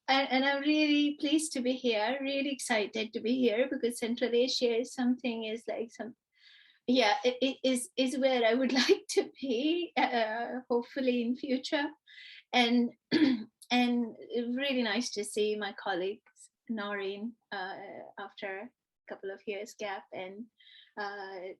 And I'm really pleased to be here, really excited to be here, because Central Asia is something, is like some, yeah, it is where I would like to be, hopefully in future. And and really nice to see my colleagues, Noreen, after a couple of years gap, and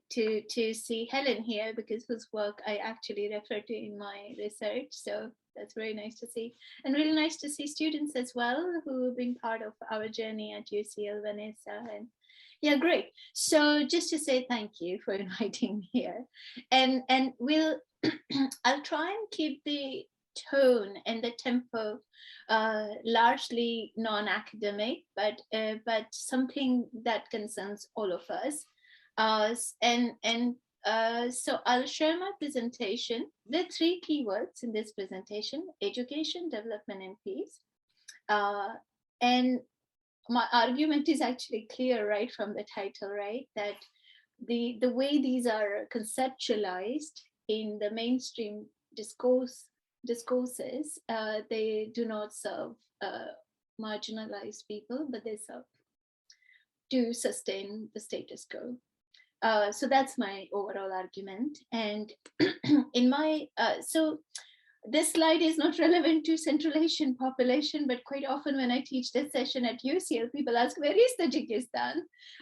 to see Helen here, because whose work I actually refer to in my research. So that's very nice to see, and really nice to see students as well who have been part of our journey at UCL, Vanessa, and yeah, great. So just to say thank you for inviting me here, and we'll I'll try and keep the tone and the tempo largely non-academic, but something that concerns all of us. So I'll share my presentation. There are three keywords in this presentation: education, development, and peace. And my argument is actually clear right from the title, right? That the way these are conceptualized in the mainstream discourses, they do not serve marginalized people, but they serve to sustain the status quo. So that's my overall argument. And in my, so this slide is not relevant to Central Asian population, but quite often when I teach this session at UCL, people ask, where is Tajikistan,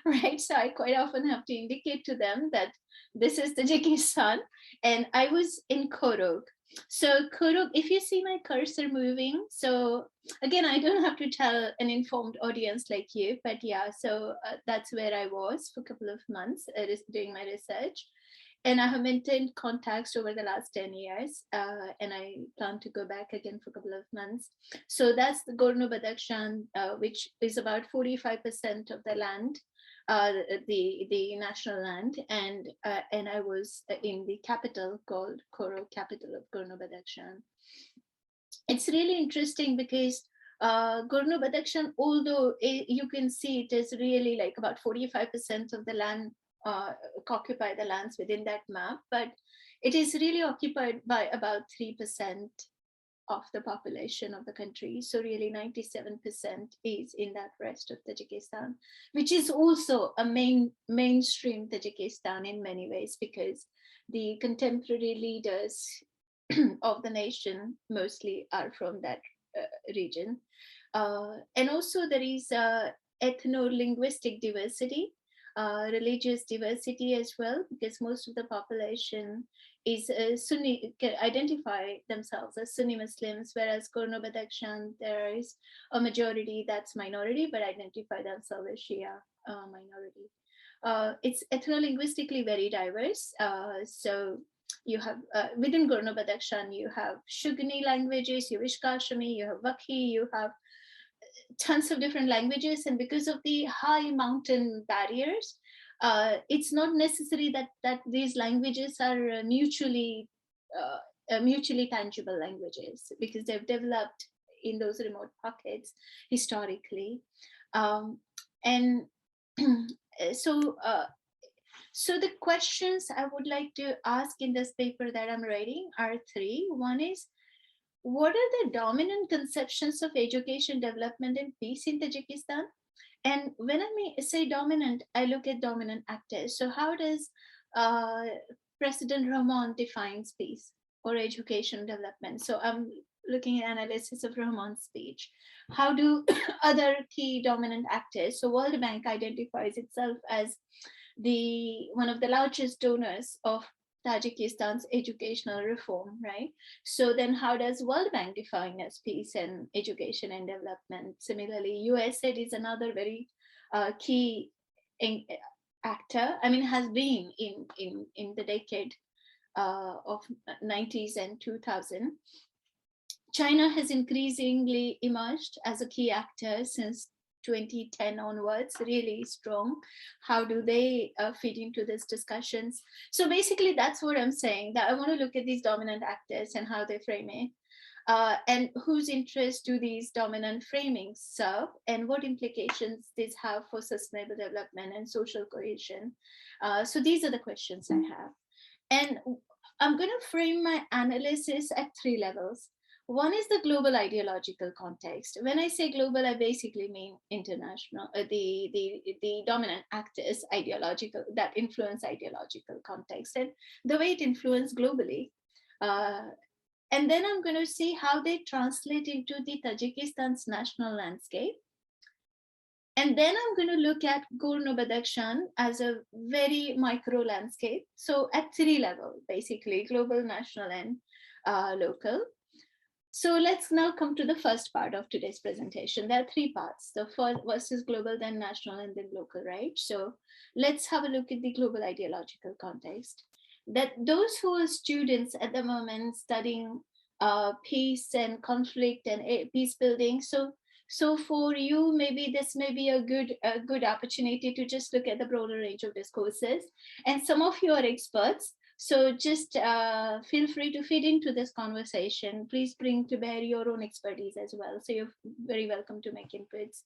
right? So I quite often have to indicate to them that this is Tajikistan, and I was in Korog. So Korog, if you see my cursor moving, so again, I don't have to tell an informed audience like you, but yeah, so that's where I was for a couple of months doing my research. And I have maintained contacts over the last 10 years, and I plan to go back again for a couple of months. So that's the Gorno Badakhshan, which is about 45% of the land, the national land, and I was in the capital called Koro, capital of Gorno Badakhshan. It's really interesting because Gorno Badakhshan, although you can see it is really like about 45% of the land occupy the lands within that map, but it is really occupied by about 3% of the population of the country. So really 97% is in that rest of Tajikistan, which is also a mainstream Tajikistan in many ways, because the contemporary leaders of the nation mostly are from that region. And also there is ethno-linguistic diversity, religious diversity as well, because most of the population is Sunni, can identify themselves as Sunni Muslims, whereas Gorno Badakhshan, there is a majority that's minority, but identify themselves as Shia minority. It's ethno-linguistically very diverse. So you have, within Gorno Badakhshan, you have Shugni languages, you have Ishkashami, you have Wakhi, you have tons of different languages, and because of the high mountain barriers, it's not necessary that these languages are mutually tangible languages, because they've developed in those remote pockets historically. And so the questions I would like to ask in this paper that I'm writing are three. One is, what are the dominant conceptions of education, development, and peace in Tajikistan? And when I say dominant, I look at dominant actors. So how does President Rahman defines peace or education development? So I'm looking at analysis of Rahman's speech. How do other key dominant actors? So World Bank identifies itself as one of the largest donors of Tajikistan's educational reform, right? So then how does World Bank define as peace and education and development? Similarly, USAID is another very key actor. I mean, has been in the decade of 90s and 2000. China has increasingly emerged as a key actor since 2010 onwards, really strong. How do they fit into these discussions? So basically, that's what I'm saying, that I want to look at these dominant actors and how they frame it, and whose interests do these dominant framings serve, and what implications these have for sustainable development and social cohesion. So these are the questions I have. And I'm going to frame my analysis at three levels. One is the global ideological context. When I say global, I basically mean international, the dominant actors ideological that influence ideological context and the way it influenced globally. Uh, and then I'm going to see how they translate into the Tajikistan's national landscape. And then I'm going to look at Gorno-Badakhshan as a very micro landscape. So at three levels, basically global, national, and local. So let's now come to the first part of today's presentation. There are three parts. The first is global, then national, and then local, right? So let's have a look at the global ideological context. That those who are students at the moment studying peace and conflict and peace building. So for you, maybe this may be a good opportunity to just look at the broader range of discourses. And some of you are experts. So just feel free to feed into this conversation. Please bring to bear your own expertise as well. So you're very welcome to make inputs.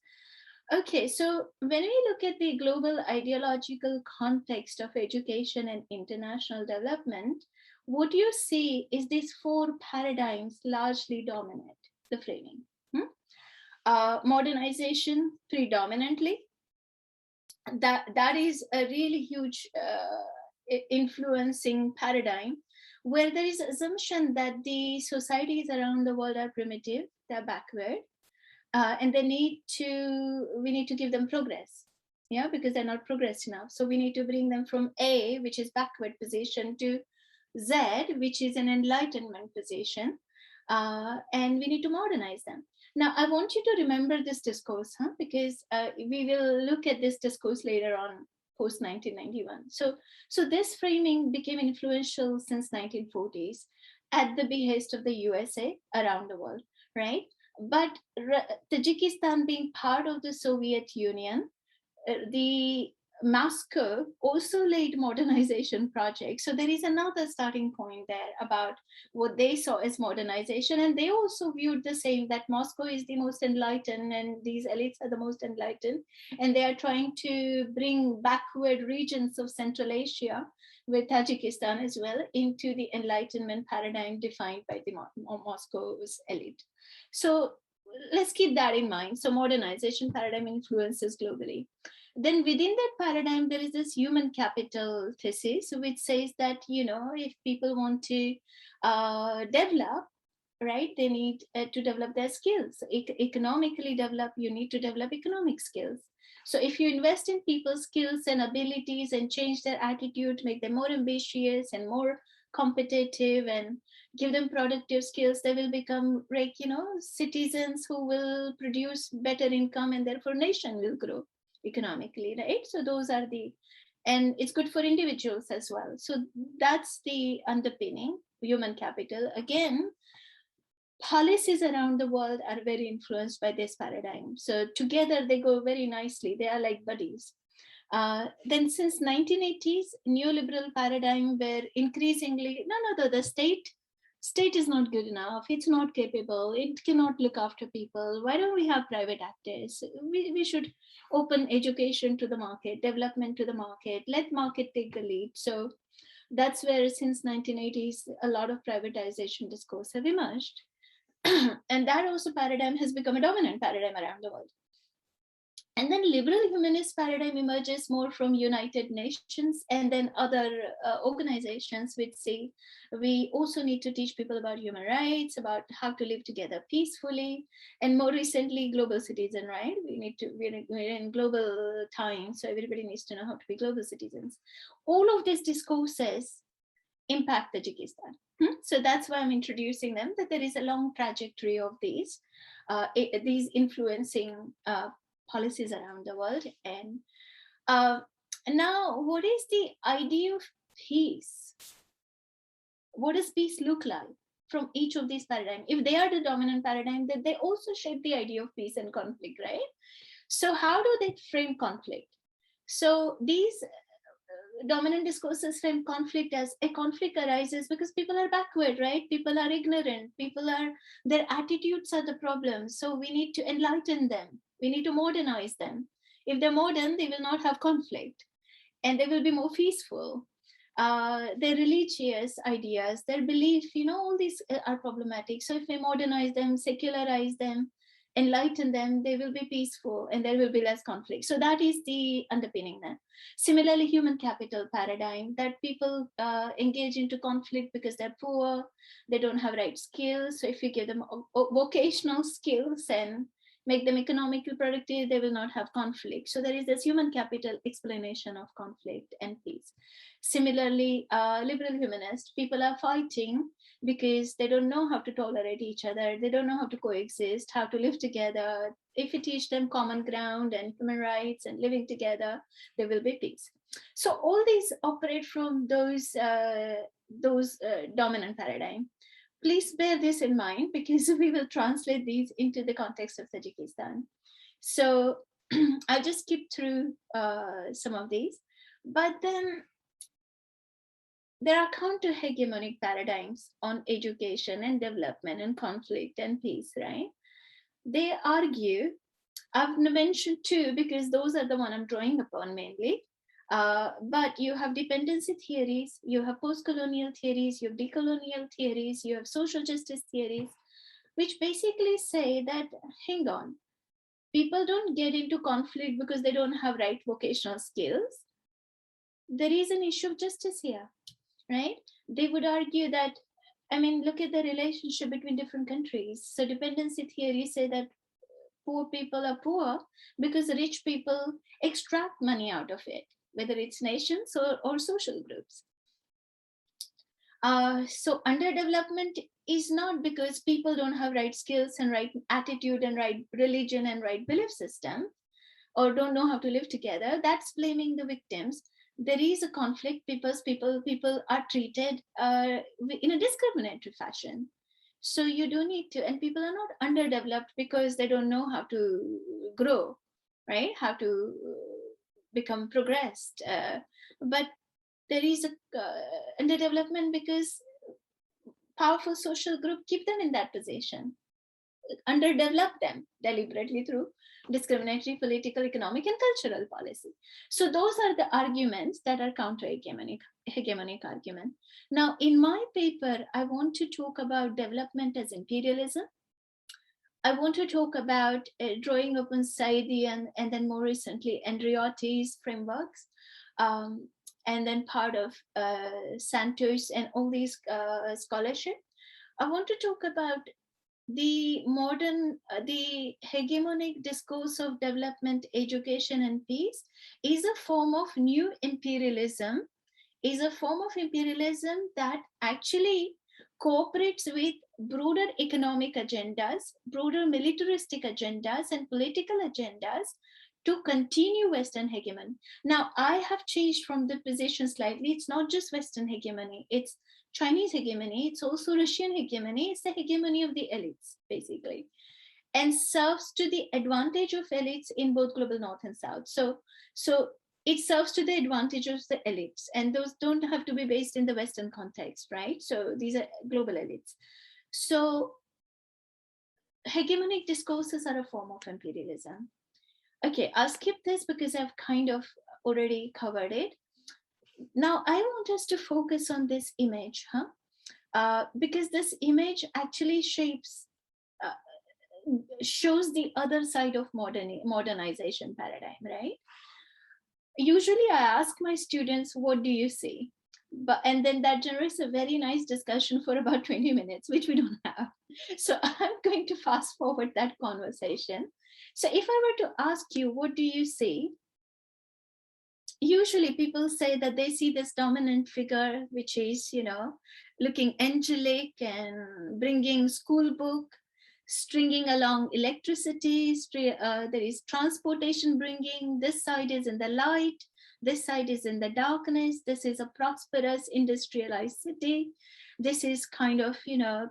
Okay, so when we look at the global ideological context of education and international development, what you see is these four paradigms largely dominate the framing. Modernization predominantly. That is a really huge influencing paradigm where there is assumption that the societies around the world are primitive, they're backward, and we need to give them progress, yeah, because they're not progressed enough. So we need to bring them from A, which is backward position, to Z, which is an enlightenment position, and we need to modernize them. Now, I want you to remember this discourse, because we will look at this discourse later on post 1991. So this framing became influential since 1940s at the behest of the USA around the world, right? But Tajikistan being part of the Soviet Union, the Moscow also laid modernization projects. So there is another starting point there about what they saw as modernization. And they also viewed the same, that Moscow is the most enlightened and these elites are the most enlightened. And they are trying to bring backward regions of Central Asia, with Tajikistan as well, into the enlightenment paradigm defined by the Moscow's elite. So let's keep that in mind. So modernization paradigm influences globally. Then within that paradigm, there is this human capital thesis, which says that, if people want to develop, right, they need to develop their skills. Economically develop, you need to develop economic skills. So if you invest in people's skills and abilities and change their attitude, make them more ambitious and more competitive and give them productive skills, they will become like, citizens who will produce better income, and therefore nation will grow economically, right? So those are and it's good for individuals as well. So that's the underpinning, human capital. Again, policies around the world are very influenced by this paradigm. So together they go very nicely. They are like buddies. Then since 1980s, neoliberal paradigm where increasingly, no, the state is not good enough. It's not capable. It cannot look after people. Why don't we have private actors? We should open education to the market, development to the market, let market take the lead. So that's where since 1980s, a lot of privatization discourse have emerged. And that also paradigm has become a dominant paradigm around the world. And then liberal humanist paradigm emerges more from United Nations and then other organizations which say we also need to teach people about human rights, about how to live together peacefully, and more recently, global citizen, right? We're in global time, so everybody needs to know how to be global citizens. All of these discourses impact Tajikistan. So that's why I'm introducing them, that there is a long trajectory of these influencing policies around the world. And now, what is the idea of peace? What does peace look like from each of these paradigms? If they are the dominant paradigm, then they also shape the idea of peace and conflict, right? So how do they frame conflict? So these dominant discourses frame conflict as a conflict arises because people are backward, right? People are ignorant. Their attitudes are the problem. So we need to enlighten them. We need to modernize them. If they're modern, they will not have conflict and they will be more peaceful. their religious ideas, their belief, all these are problematic. So if we modernize them, secularize them, enlighten them, they will be peaceful and there will be less conflict. So that is the underpinning then. Similarly, human capital paradigm, that people engage into conflict because they're poor, they don't have right skills. So if you give them vocational skills and make them economically productive, they will not have conflict. So there is this human capital explanation of conflict and peace. Similarly, liberal humanists, people are fighting because they don't know how to tolerate each other. They don't know how to coexist, how to live together. If you teach them common ground and human rights and living together, there will be peace. So all these operate from those dominant paradigm. Please bear this in mind because we will translate these into the context of Tajikistan. So I'll just skip through some of these, but then there are counter-hegemonic paradigms on education and development and conflict and peace, right? They argue, I've mentioned two because those are the one I'm drawing upon mainly. But you have dependency theories, you have post-colonial theories, you have decolonial theories, you have social justice theories, which basically say that, hang on, people don't get into conflict because they don't have right vocational skills. There is an issue of justice here, right? They would argue that, look at the relationship between different countries. So dependency theories say that poor people are poor because rich people extract money out of it, whether it's nations or social groups. So underdevelopment is not because people don't have right skills and right attitude and right religion and right belief system, or don't know how to live together. That's blaming the victims. There is a conflict because people are treated in a discriminatory fashion. So you do need to, and people are not underdeveloped because they don't know how to grow, right? How to become progressed. But there is a underdevelopment because powerful social group keep them in that position, underdevelop them deliberately through discriminatory political, economic, and cultural policy. So those are the arguments that are counter-hegemonic argument. Now, in my paper, I want to talk about development as imperialism. I want to talk about drawing upon Saidi and then more recently Andreotti's frameworks, and then part of Santos and all these scholarship. I want to talk about the the hegemonic discourse of development, education, and peace is a form of new imperialism, that actually cooperates with broader economic agendas, broader militaristic agendas, and political agendas to continue Western hegemony. Now, I have changed from the position slightly. It's not just Western hegemony, it's Chinese hegemony, it's also Russian hegemony, it's the hegemony of the elites, basically, and serves to the advantage of elites in both global North and South. So it serves to the advantage of the elites, and those don't have to be based in the Western context, right? So these are global elites. So hegemonic discourses are a form of imperialism. Okay, I'll skip this because I've kind of already covered it. Now, I want us to focus on this image, because this image actually shows the other side of modernization paradigm, right? Usually I ask my students, what do you see? And then that generates a very nice discussion for about 20 minutes, which we don't have. So I'm going to fast forward that conversation. So if I were to ask you, what do you see? Usually people say that they see this dominant figure, which is, looking angelic and bringing school book, stringing along electricity, there is transportation bringing, this side is in the light, this side is in the darkness, this is a prosperous industrialized city, this is kind of,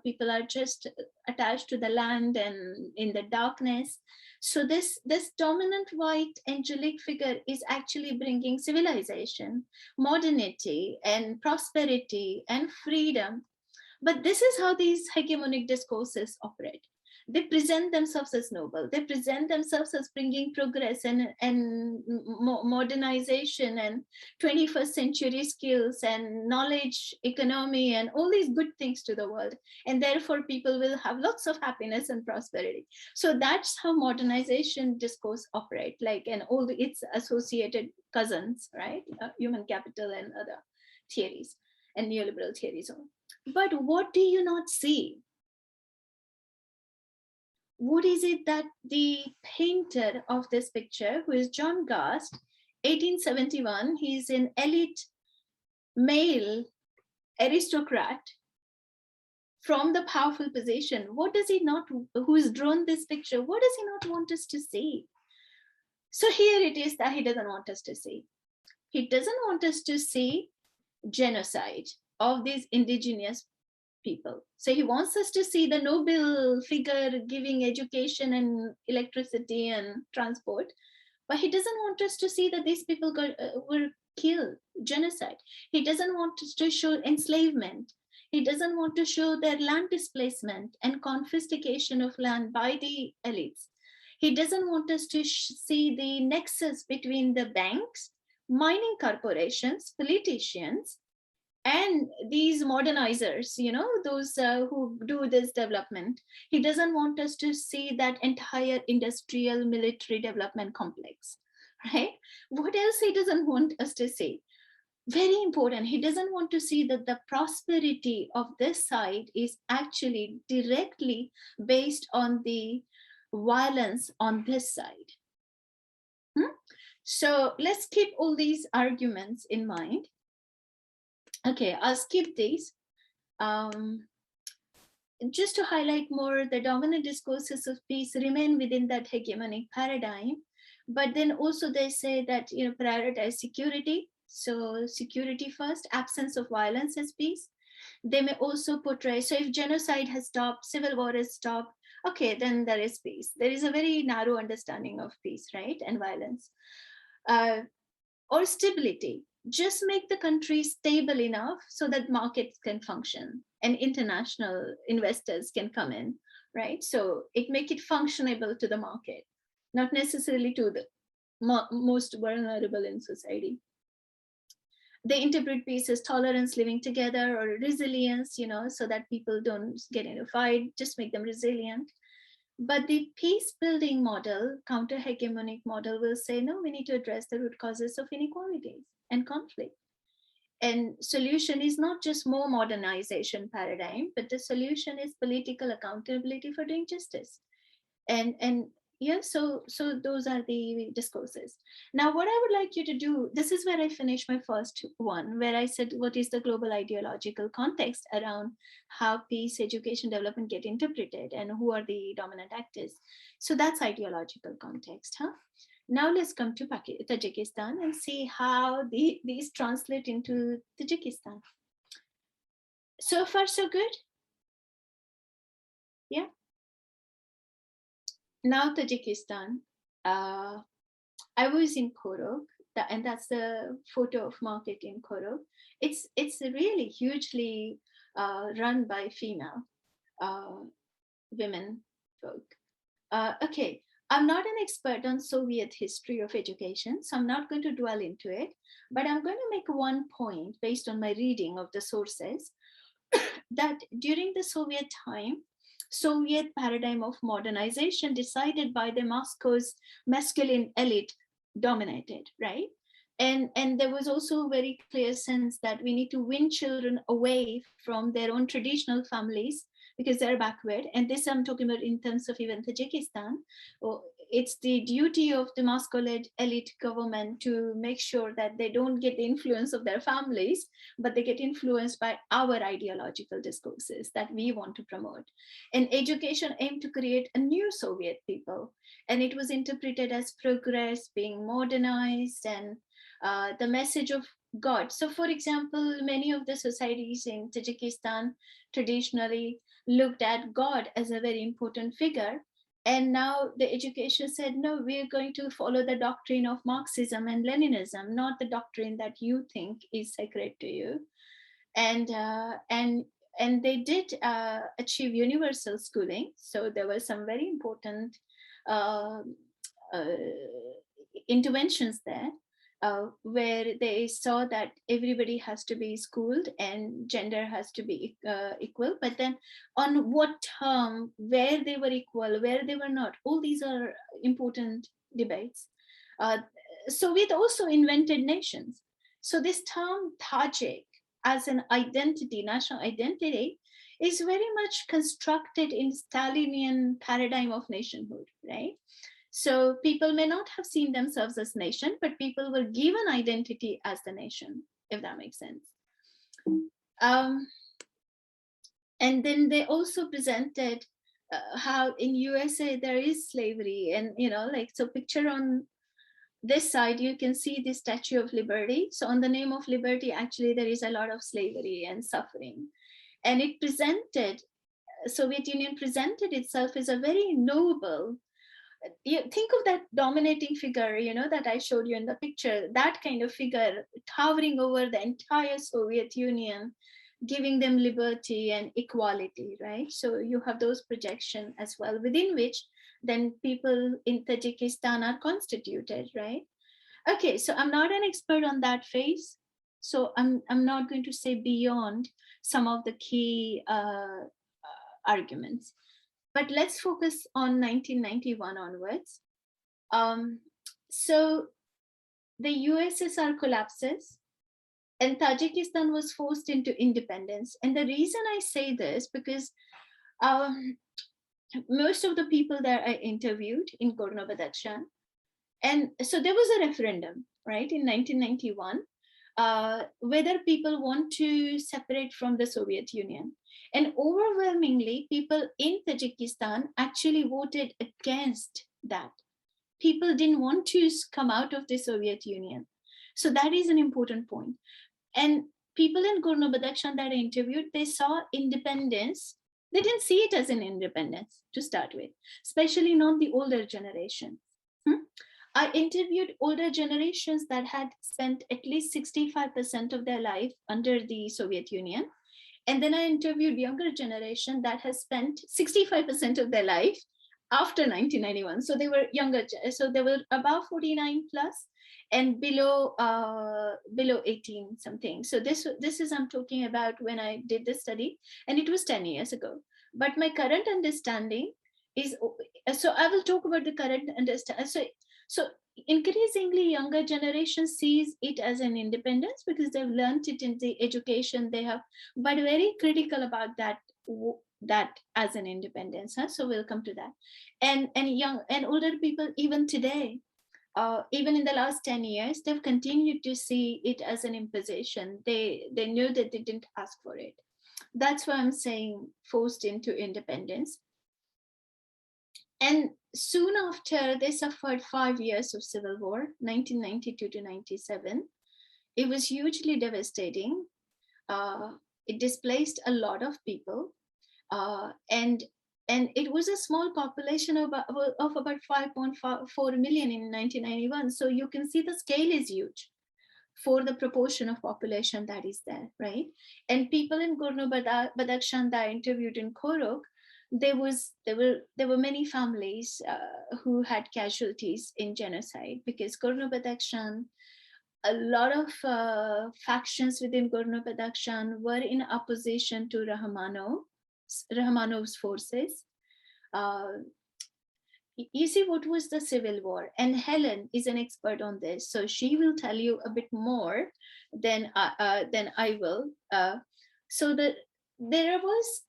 people are just attached to the land and in the darkness. So this dominant white angelic figure is actually bringing civilization, modernity, and prosperity and freedom. But this is how these hegemonic discourses operate. They present themselves as noble. They present themselves as bringing progress and modernization and 21st century skills and knowledge economy and all these good things to the world. And therefore people will have lots of happiness and prosperity. So that's how modernization discourse operate, like, and all its associated cousins, right? Human capital and other theories and neoliberal theories. But what do you not see? What is it that the painter of this picture, who is John Gast, 1871, he's an elite male aristocrat from the powerful position. What does he not, who's drawn this picture, what does he not want us to see? So here it is that he doesn't want us to see. He doesn't want us to see genocide of these indigenous people. So he wants us to see the noble figure giving education and electricity and transport, but he doesn't want us to see that these people were killed, genocide. He doesn't want us to show enslavement. He doesn't want to show their land displacement and confiscation of land by the elites. He doesn't want us to see the nexus between the banks, mining corporations, politicians, and these modernizers, those who do this development. He doesn't want us to see that entire industrial military development complex, right? What else he doesn't want us to see? Very important, he doesn't want to see that the prosperity of this side is actually directly based on the violence on this side. So let's keep all these arguments in mind. Okay, I'll skip these. Just to highlight more, the dominant discourses of peace remain within that hegemonic paradigm, but then also they say that, prioritize security. So security first, absence of violence as peace. They may also portray, so if genocide has stopped, civil war has stopped, okay, then there is peace. There is a very narrow understanding of peace, right, and violence. Or stability. Just make the country stable enough so that markets can function and international investors can come in, right? So it make it functionable to the market, not necessarily to the most vulnerable in society. They interpret peace as tolerance, living together, or resilience, so that people don't get in a fight, just make them resilient. But the peace building model, counter-hegemonic model, will say, no, we need to address the root causes of inequalities and conflict. And solution is not just more modernization paradigm, but the solution is political accountability for doing justice. And yeah, so those are the discourses. Now, what I would like you to do, this is where I finished my first one, where I said, what is the global ideological context around how peace, education, development get interpreted and who are the dominant actors? So that's ideological context, huh? Now let's come to Tajikistan and see how these translate into Tajikistan. So far, so good? Yeah. Now Tajikistan. I was in Korog, and that's the photo of market in Korog. It's really hugely run by female women folk. Okay, I'm not an expert on Soviet history of education, so I'm not going to dwell into it, but I'm going to make one point based on my reading of the sources that during the Soviet time, Soviet paradigm of modernization decided by the Moscow's masculine elite dominated, right? And there was also a very clear sense that we need to win children away from their own traditional families because they're backward. And this I'm talking about in terms of even Tajikistan. It's the duty of the Moscow-led elite government to make sure that they don't get the influence of their families, but they get influenced by our ideological discourses that we want to promote. And education aimed to create a new Soviet people. And it was interpreted as progress, being modernized, and the message of God. So for example, many of the societies in Tajikistan traditionally looked at God as a very important figure. And now the education said, no, we're going to follow the doctrine of Marxism and Leninism, not the doctrine that you think is sacred to you. And and they did achieve universal schooling. So there were some very important uh, uh, interventions there, where they saw that everybody has to be schooled and gender has to be equal. But then on what term, where they were equal, where they were not, all these are important debates. Soviet also invented nations. So this term Tajik as an identity, national identity, is very much constructed in Stalinian paradigm of nationhood, right? So people may not have seen themselves as nation, but people were given identity as the nation, if that makes sense. And then they also presented how in USA there is slavery, and like, so picture on this side you can see the Statue of Liberty. So on the name of liberty, actually there is a lot of slavery and suffering, and it presented, Soviet Union presented itself as a very noble. You think of that dominating figure, that I showed you in the picture, that kind of figure towering over the entire Soviet Union, giving them liberty and equality, right? So you have those projections as well, within which then people in Tajikistan are constituted, right? Okay, so I'm not an expert on that phase, so I'm not going to say beyond some of the key arguments. But let's focus on 1991 onwards. So the USSR collapses and Tajikistan was forced into independence. And the reason I say this, because most of the people that I interviewed in Gorno-Badakhshan, and so there was a referendum, right, in 1991, whether people want to separate from the Soviet Union. And overwhelmingly, people in Tajikistan actually voted against that. People didn't want to come out of the Soviet Union. So that is an important point. And people in Gorno-Badakhshan that I interviewed, they saw independence. They didn't see it as an independence to start with, especially not the older generation. I interviewed older generations that had spent at least 65% of their life under the Soviet Union. And then I interviewed younger generation that has spent 65% of their life after 1991. So they were younger. So they were above 49 plus and below 18 something. So this is, I'm talking about when I did this study, and it was 10 years ago. But my current understanding is, so I will talk about the current understanding. So increasingly younger generation sees it as an independence because they've learned it in the education they have, but very critical about that as an independence. So we'll come to that. And young and older people, even today, even in the last 10 years, they've continued to see it as an imposition. They knew that they didn't ask for it. That's why I'm saying forced into independence. And soon after, they suffered 5 years of civil war, 1992 to 97. It was hugely devastating. It displaced a lot of people. And it was a small population of about 5.4 million in 1991. So you can see the scale is huge for the proportion of population that is there, right? And people in Gorno-Badakhshan that I interviewed in Korok, there were many families who had casualties in genocide, because Gorno-Badakhshan, a lot of factions within Gorno-Badakhshan were in opposition to Rahmanov's forces. You see, what was the civil war? And Helen is an expert on this, so she will tell you a bit more than I will. So there was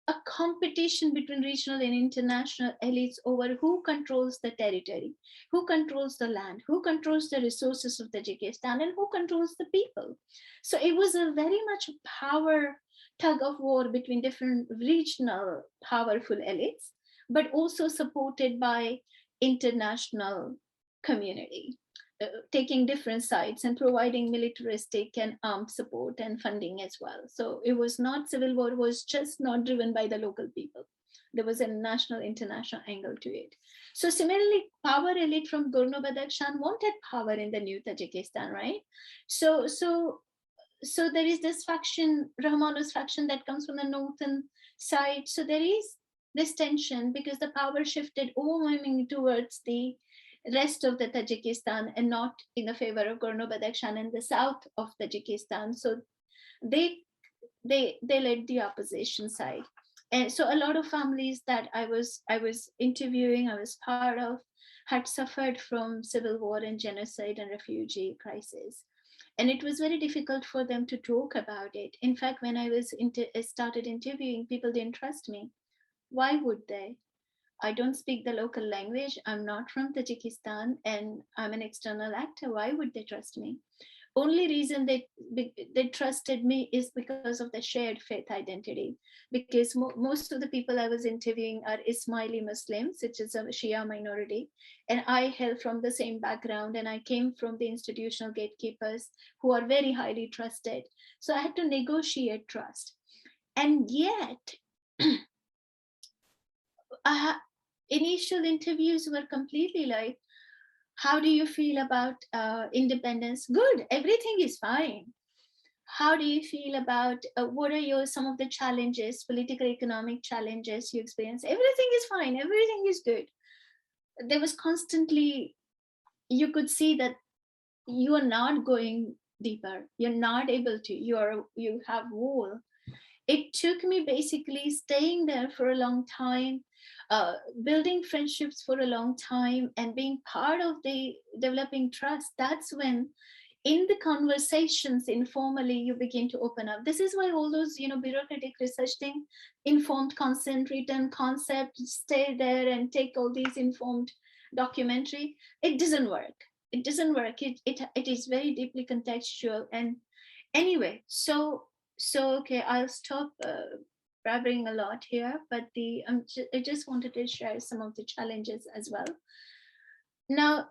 a competition between regional and international elites over who controls the territory, who controls the land, who controls the resources of Tajikistan, and who controls the people. So it was a very much power tug of war between different regional powerful elites, but also supported by international community, taking different sides and providing militaristic and armed support and funding as well. So it was not, civil war was just not driven by the local people. There was a national, international angle to it. So similarly, power elite from Gorno-Badakhshan wanted power in the new Tajikistan, right? So so there is this faction, Rahman's faction, that comes from the northern side. So there is this tension because the power shifted overwhelmingly towards the rest of the Tajikistan and not in the favor of Gorno-Badakhshan in the south of Tajikistan. So they led the opposition side. And so a lot of families that I was interviewing, I was part of, had suffered from civil war and genocide and refugee crisis. And it was very difficult for them to talk about it. In fact, when I started interviewing, people didn't trust me. Why would they? I don't speak the local language. I'm not from Tajikistan and I'm an external actor. Why would they trust me? Only reason they trusted me is because of the shared faith identity. Because most of the people I was interviewing are Ismaili Muslims, which is a Shia minority, and I hail from the same background, and I came from the institutional gatekeepers who are very highly trusted. So I had to negotiate trust, and yet initial interviews were completely like, how do you feel about independence? Good, everything is fine. How do you feel about what are some of the challenges, political, economic challenges you experience? Everything is fine, everything is good. There was constantly, you could see that you are not going deeper. You're not able to, you have wall. It took me basically staying there for a long time, building friendships for a long time, and being part of the developing trust. That's when in the conversations informally you begin to open up. This is why all those bureaucratic research thing, informed consent, written concept, stay there and take all these informed documentary, it doesn't work. It doesn't work. It is very deeply contextual. And anyway, so okay, I'll stop blabbering a lot here, but I just wanted to share some of the challenges as well. Now,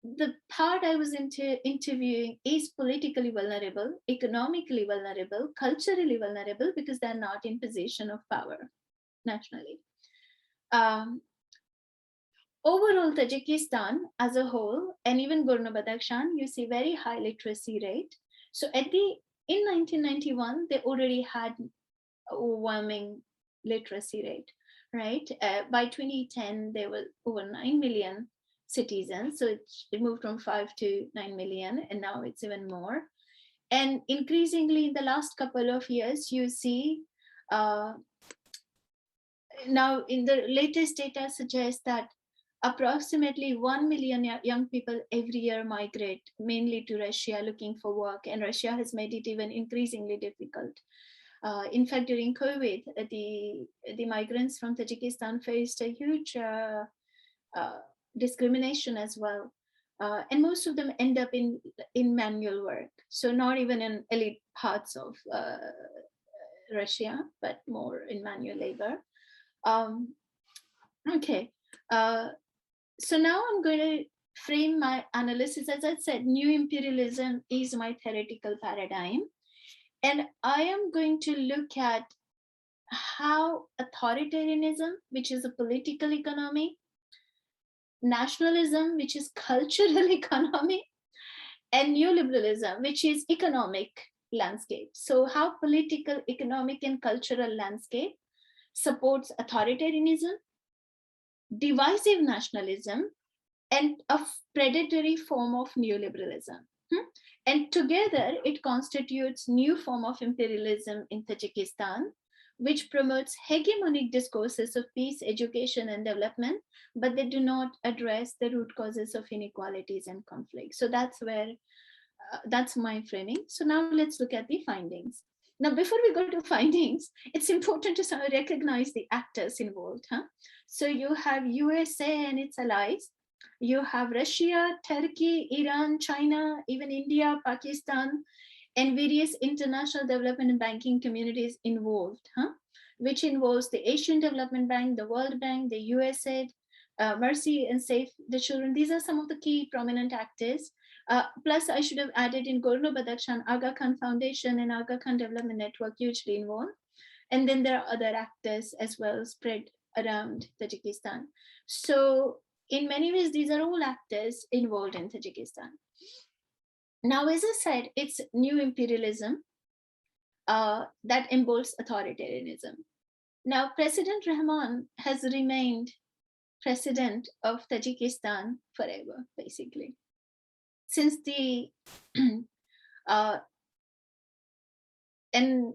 the part I was interviewing is politically vulnerable, economically vulnerable, culturally vulnerable, because they're not in position of power nationally. Overall, Tajikistan as a whole, and even Gorno-Badakhshan, you see very high literacy rate. So in 1991, they already had overwhelming literacy rate, right? By 2010, there were over 9 million citizens. So it moved from 5 to 9 million, and now it's even more. And increasingly in the last couple of years, you see, now in the latest data suggests that approximately 1 million young people every year migrate, mainly to Russia, looking for work, and Russia has made it even increasingly difficult. In fact, during COVID, the migrants from Tajikistan faced a huge discrimination as well. And most of them end up in manual work. So not even in elite parts of Russia, but more in manual labor. Okay. So now I'm going to frame my analysis. As I said, new imperialism is my theoretical paradigm. And I am going to look at how authoritarianism, which is a political economy, nationalism, which is cultural economy, and neoliberalism, which is economic landscape. So how political, economic, and cultural landscape supports authoritarianism, divisive nationalism, and a predatory form of neoliberalism. And together, it constitutes new form of imperialism in Tajikistan, which promotes hegemonic discourses of peace, education, and development, but they do not address the root causes of inequalities and conflict. So that's where, that's my framing. So now let's look at the findings. Now, before we go to findings, it's important to sort of recognize the actors involved. So you have USA and its allies. You have Russia, Turkey, Iran, China, even India, Pakistan, and various international development and banking communities involved, which involves the Asian Development Bank, the World Bank, the USAID, Mercy and Save the Children. These are some of the key prominent actors. Plus, I should have added in Gorno-Badakhshan, Aga Khan Foundation and Aga Khan Development Network hugely involved. And then there are other actors as well spread around Tajikistan. So in many ways, these are all actors involved in Tajikistan. Now, as I said, it's new imperialism. that embodies authoritarianism. Now, President Rahman has remained president of Tajikistan forever, basically. Since the uh, and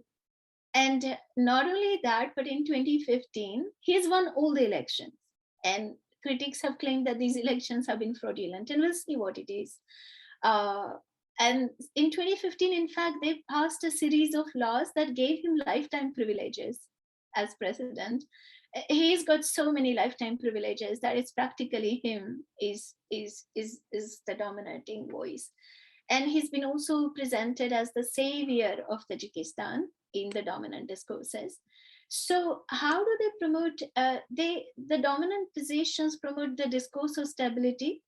not only that, but in 2015, he has won all the elections. And critics have claimed that these elections have been fraudulent, and we'll see what it is. And in 2015, in fact, they passed a series of laws that gave him lifetime privileges as president. He's got so many lifetime privileges that it's practically him is the dominating voice. And he's been also presented as the savior of Tajikistan in the dominant discourses. So how do they promote, the dominant positions promote the discourse of stability,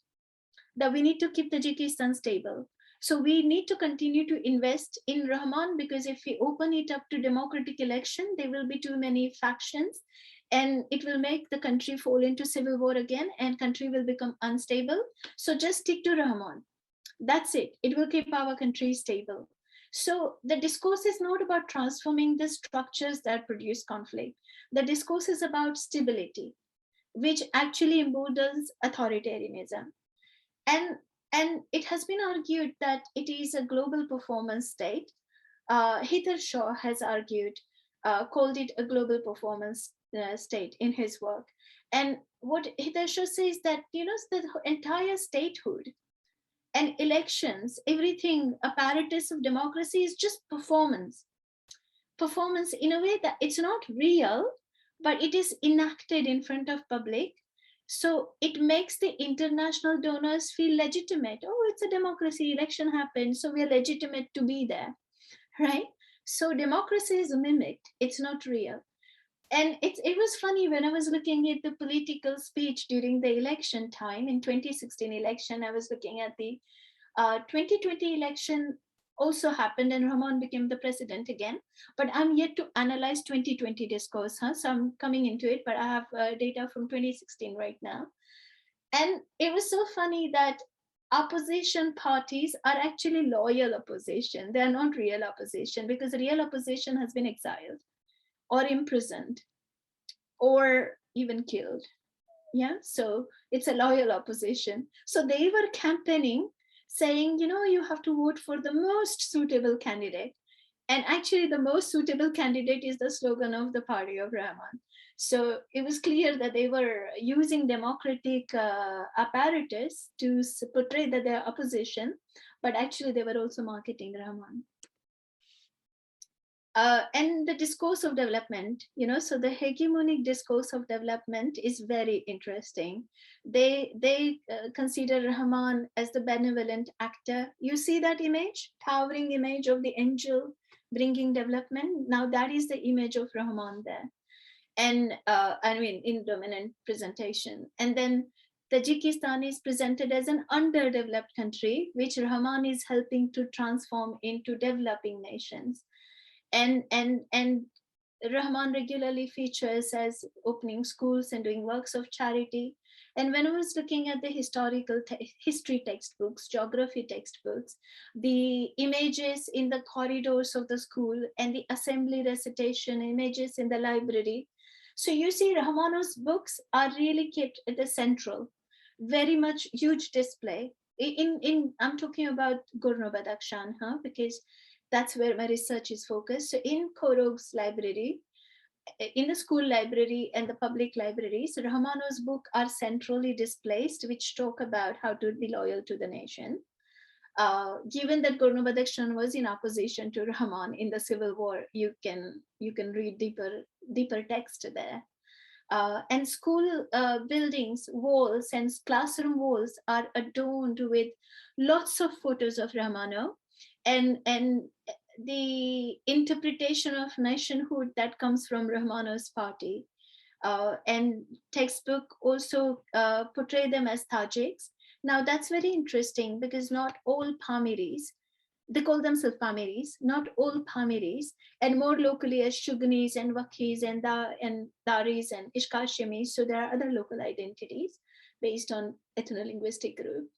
that we need to keep Tajikistan stable. So we need to continue to invest in Rahman, because if we open it up to democratic election, there will be too many factions and it will make the country fall into civil war again and country will become unstable. So just stick to Rahman. That's it. It will keep our country stable. So the discourse is not about transforming the structures that produce conflict. The discourse is about stability, which actually embodies authoritarianism. And it has been argued that it is a global performance state. Hither Shaw has argued, called it a global performance state in his work. And what Hither Shaw says that, the entire statehood and elections, everything, apparatus of democracy is just performance. Performance in a way that it's not real, but it is enacted in front of public. So it makes the international donors feel legitimate. Oh, it's a democracy, election happened, so we're legitimate to be there, right? So democracy is mimicked, it's not real. And it was funny when I was looking at the political speech during the election time in 2016 election. I was looking at the 2020 election also happened and Rahman became the president again. But I'm yet to analyze 2020 discourse, so I'm coming into it, but I have data from 2016 right now. And it was so funny that opposition parties are actually loyal opposition. They are not real opposition, because real opposition has been exiled or imprisoned or even killed. Yeah, so it's a loyal opposition. So they were campaigning saying, you have to vote for the most suitable candidate. And actually the most suitable candidate is the slogan of the party of Rahman. So it was clear that they were using democratic apparatus to portray that they're opposition, but actually they were also marketing Rahman. And the discourse of development, so the hegemonic discourse of development is very interesting. They consider Rahman as the benevolent actor. You see that image, towering image of the angel bringing development. Now that is the image of Rahman there. And in dominant presentation. And then Tajikistan is presented as an underdeveloped country, which Rahman is helping to transform into developing nations. And Rahman regularly features as opening schools and doing works of charity. And when I was looking at the history textbooks, geography textbooks, the images in the corridors of the school and the assembly recitation images in the library. So you see Rahman's books are really kept at the central, very much huge display. I'm talking about Gurno Badakhshan, because that's where my research is focused. So in Korog's library, in the school library and the public libraries, Rahman's books are centrally displaced, which talk about how to be loyal to the nation. Given that Gurno Badakhshan was in opposition to Rahman in the civil war, you can read deeper text there. And school buildings, walls and classroom walls are adorned with lots of photos of Rahmano. And the interpretation of nationhood that comes from Rahmano's party. And textbook also portray them as Tajiks. Now that's very interesting, because not all Pamiris, they call themselves Pamiris, not all Pamiris, and more locally as Shuganis and Wakis and Daris and Ishkashimis. So there are other local identities based on ethno-linguistic group.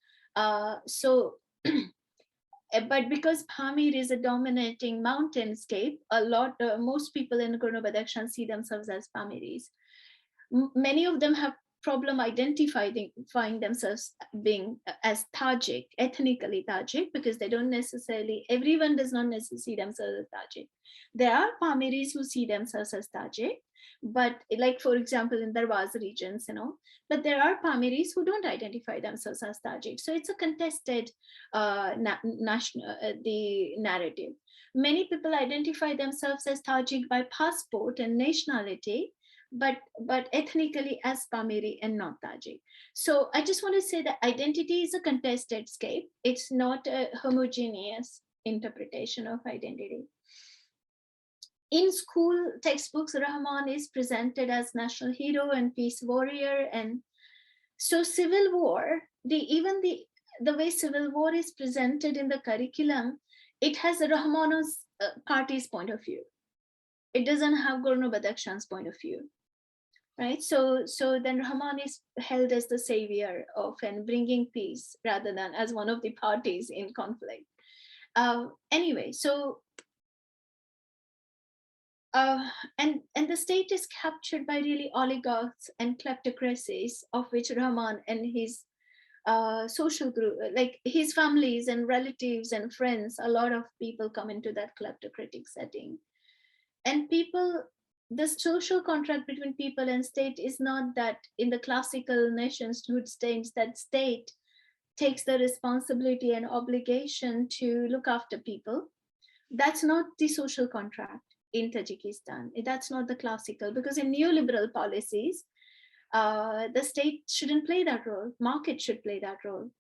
So But because Pamir is a dominating mountainscape, most people in Gorno-Badakhshan see themselves as Pamiris. Many of them have problem identifying themselves being as Tajik, ethnically Tajik, because they don't necessarily, everyone does not necessarily see themselves as Tajik. There are Pamiris who see themselves as Tajik, but like, for example, in Darwaz regions, but there are Pamiris who don't identify themselves as Tajik. So it's a contested the narrative. Many people identify themselves as Tajik by passport and nationality, but ethnically as Pamiri and not Tajik. So I just want to say that identity is a contested scape. It's not a homogeneous interpretation of identity. In school textbooks, Rahman is presented as national hero and peace warrior. And so civil war, the way civil war is presented in the curriculum, it has Rahman's party's point of view. It doesn't have Gorno-Badakhshan's point of view. Right, so then Rahman is held as the savior of and bringing peace rather than as one of the parties in conflict. Anyway, so and the state is captured by really oligarchs and kleptocracies, of which Rahman and his social group, like his families and relatives and friends, a lot of people come into that kleptocratic setting, and people. The social contract between people and state is not that in the classical nationhood states that state takes the responsibility and obligation to look after people. That's not the social contract in Tajikistan. That's not the classical, because in neoliberal policies, the state shouldn't play that role. Market should play that role,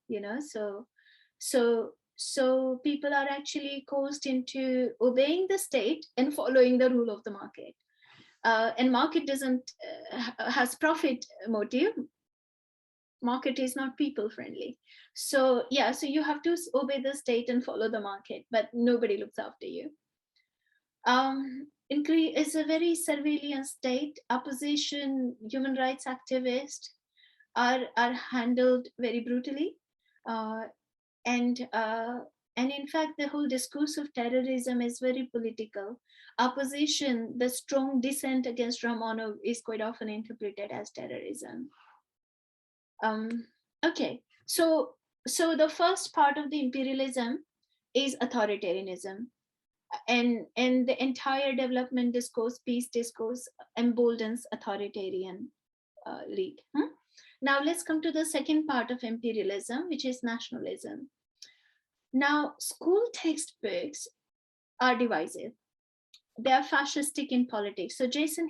So people are actually coerced into obeying the state and following the rule of the market. And market has profit motive. Market is not people friendly. So yeah, so you have to obey the state and follow the market, but nobody looks after you. It's a very surveillance state. Opposition, human rights activists are handled very brutally. And in fact, the whole discourse of terrorism is very political. Opposition, the strong dissent against Romanov is quite often interpreted as terrorism. Okay, so the first part of the imperialism is authoritarianism, and the entire development discourse, peace discourse, emboldens authoritarian lead. Now let's come to the second part of imperialism, which is nationalism. Now, school textbooks are divisive. They are fascistic in politics. So Jason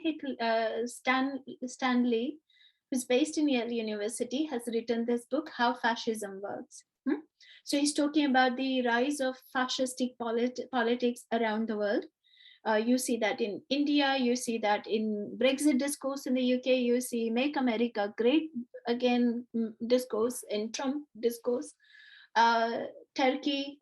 Stanley, who's based in Yale University, has written this book, How Fascism Works. So he's talking about the rise of fascistic politics around the world. You see that in India, you see that in Brexit discourse in the UK, you see Make America Great Again discourse, in Trump discourse. Turkey,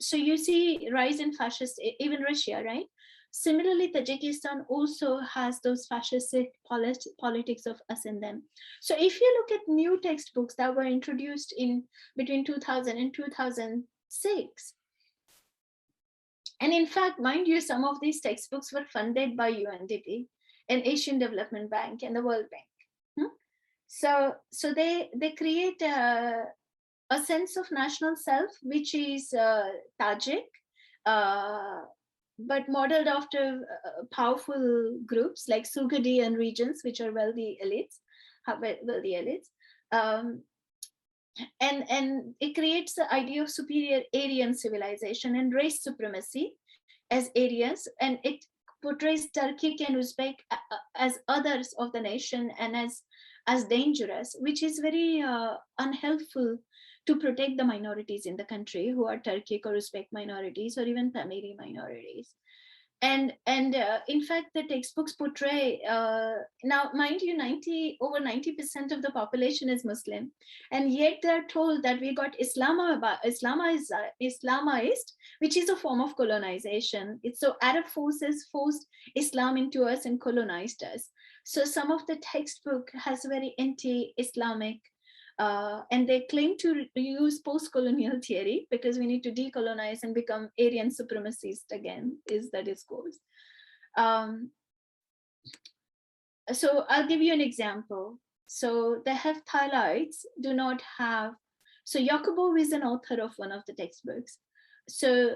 so you see rise in fascist, even Russia, right? Similarly, Tajikistan also has those fascistic politics of us in them. So if you look at new textbooks that were introduced in between 2000 and 2006, and in fact, mind you, some of these textbooks were funded by UNDP and Asian Development Bank and the World Bank. So they create a sense of national self, which is Tajik, but modeled after powerful groups like Sugadian regions, which are wealthy elites, and it creates the idea of superior Aryan civilization and race supremacy as Aryans, and it portrays Turkic and Uzbek as others of the nation and as dangerous, which is very unhelpful to protect the minorities in the country who are Turkic or Uzbek minorities or even Pamiri minorities. And in fact, the textbooks portray, now mind you, over 90% of the population is Muslim, and yet they're told that we got Islamized, which is a form of colonization. It's so Arab forces forced Islam into us and colonized us. So some of the textbook has very anti-Islamic And they claim to use post-colonial theory because we need to decolonize and become Aryan supremacist again, is the discourse. So I'll give you an example. So the Hephthalites do not have, so Yakubov is an author of one of the textbooks. So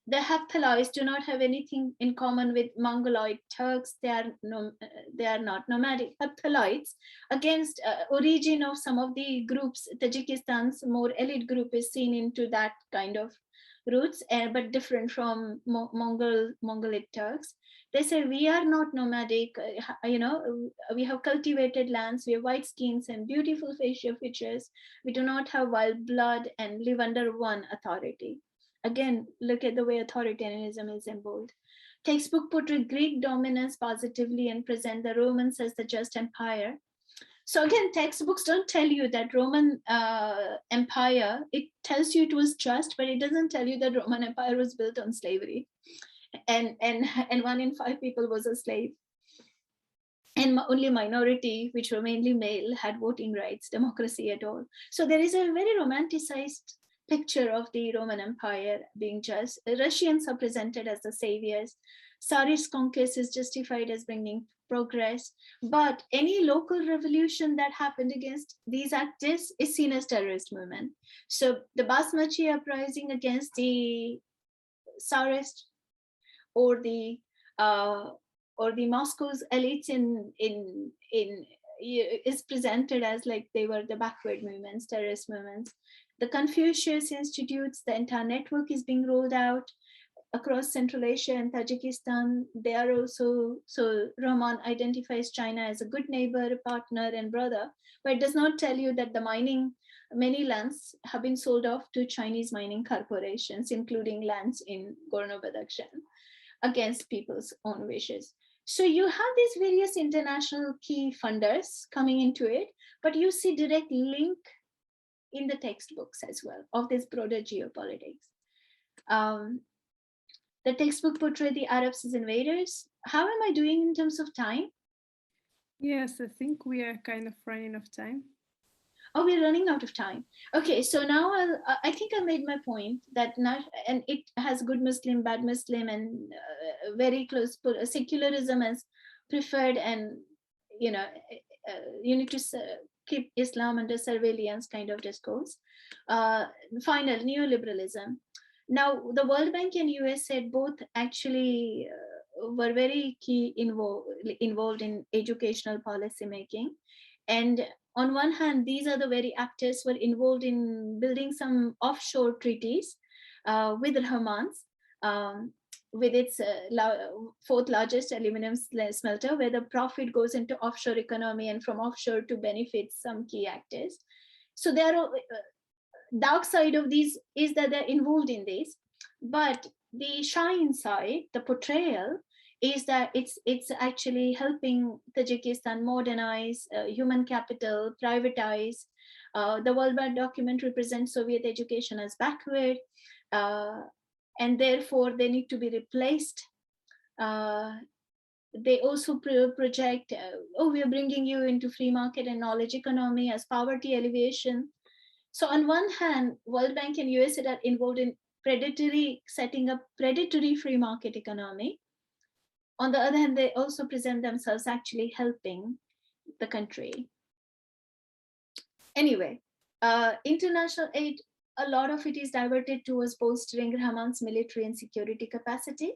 the Hephthalites do not have anything in common with Mongoloid Turks. They are not nomadic. Hephthalites, against origin of some of the groups, Tajikistan's more elite group is seen into that kind of roots, but different from Mongolic Turks. They say we are not nomadic, we have cultivated lands, we have white skins and beautiful facial features. We do not have wild blood and live under one authority. Again, look at the way authoritarianism is emboldened. Textbook portray Greek dominance positively and present the Romans as the just empire. So again, textbooks don't tell you that Roman Empire, it tells you it was just, but it doesn't tell you that Roman Empire was built on slavery. And 1 in 5 people was a slave. And only minority, which were mainly male, had voting rights, democracy at all. So there is a very romanticized picture of the Roman Empire being just. Russians are presented as the saviors. Tsarist conquest is justified as bringing progress. But any local revolution that happened against these actors is seen as terrorist movement. So the Basmachi uprising against the Tsarist or the Moscow's elites is presented as like they were the backward movements, terrorist movements. The Confucius Institutes, the entire network is being rolled out across Central Asia and Tajikistan. They are also, so Rahman identifies China as a good neighbor, partner, and brother, but it does not tell you that the many lands have been sold off to Chinese mining corporations, including lands in Gorno-Badakhshan, against people's own wishes. So you have these various international key funders coming into it, but you see direct link in the textbooks as well of this broader geopolitics. The textbook portray the Arabs as invaders. How am I doing in terms of time? Yes, I think we are kind of running out of time. Oh, we're running out of time. Okay, so now I think I made my point that and it has good Muslim, bad Muslim, and very close secularism as preferred, and you need to keep Islam under surveillance kind of discourse. Final neoliberalism. Now, the World Bank and USAID both actually were very key involved in educational policy making, and on one hand, these are the very actors who were involved in building some offshore treaties with Rahman's, with its fourth largest aluminum smelter, where the profit goes into offshore economy and from offshore to benefit some key actors. So there are dark side of these is that they're involved in this, but the shine side, the portrayal, is that it's actually helping Tajikistan modernize human capital, privatize. The World Bank document represents Soviet education as backward, and therefore they need to be replaced. They also project, we are bringing you into free market and knowledge economy as poverty alleviation. So on one hand, World Bank and USAID are involved in setting up predatory free market economy. On the other hand, they also present themselves actually helping the country. Anyway, international aid, a lot of it is diverted towards bolstering Rahman's military and security capacity.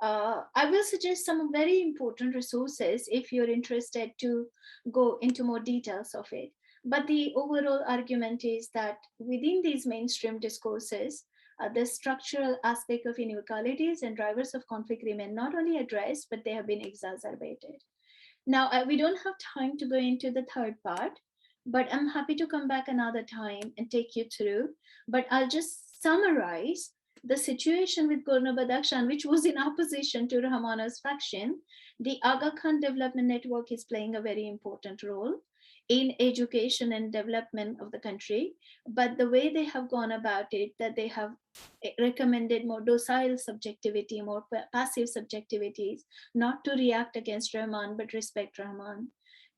I will suggest some very important resources if you're interested to go into more details of it. But the overall argument is that within these mainstream discourses, the structural aspect of inequalities and drivers of conflict remain not only addressed, but they have been exacerbated. Now, we don't have time to go into the third part, but I'm happy to come back another time and take you through. But I'll just summarize the situation with Gorno-Badakhshan, which was in opposition to Rahman's faction. The Aga Khan Development Network is playing a very important role in education and development of the country, but the way they have gone about it, that they have recommended more docile subjectivity, more passive subjectivities, not to react against Rahman, but respect Rahman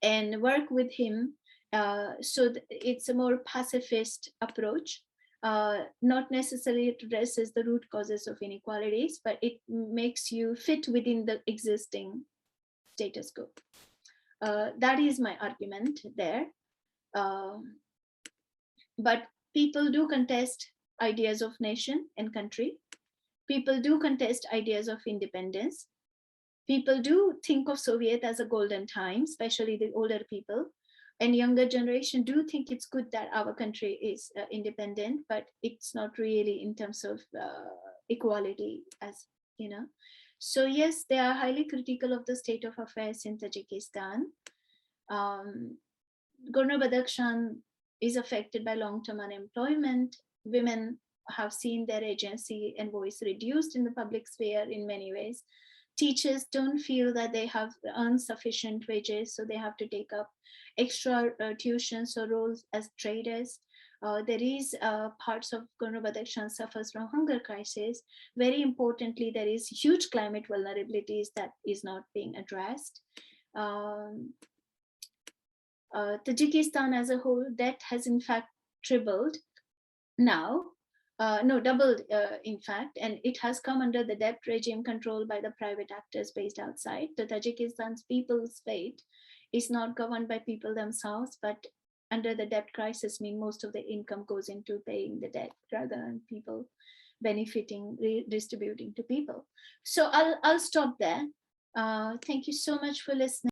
and work with him So it's a more pacifist approach. Not necessarily it addresses the root causes of inequalities, but it makes you fit within the existing status quo. That is my argument there. But people do contest ideas of nation and country. People do contest ideas of independence. People do think of Soviet as a golden time, especially the older people. And younger generation do think it's good that our country is independent, but it's not really in terms of equality, as you know. So yes, they are highly critical of the state of affairs in Tajikistan. Gorno-Badakhshan is affected by long-term unemployment. Women have seen their agency and voice reduced in the public sphere in many ways. Teachers don't feel that they have earned sufficient wages, so they have to take up extra tuitions or roles as traders. There is parts of Gorno-Badakhshan suffers from hunger crisis. Very importantly, there is huge climate vulnerabilities that is not being addressed. Tajikistan as a whole, debt has in fact tripled now, doubled in fact, and it has come under the debt regime controlled by the private actors based outside. The Tajikistan's people's fate is not governed by people themselves, but under the debt crisis, mean most of the income goes into paying the debt rather than people benefiting, redistributing to people. So I'll stop there. Thank you so much for listening.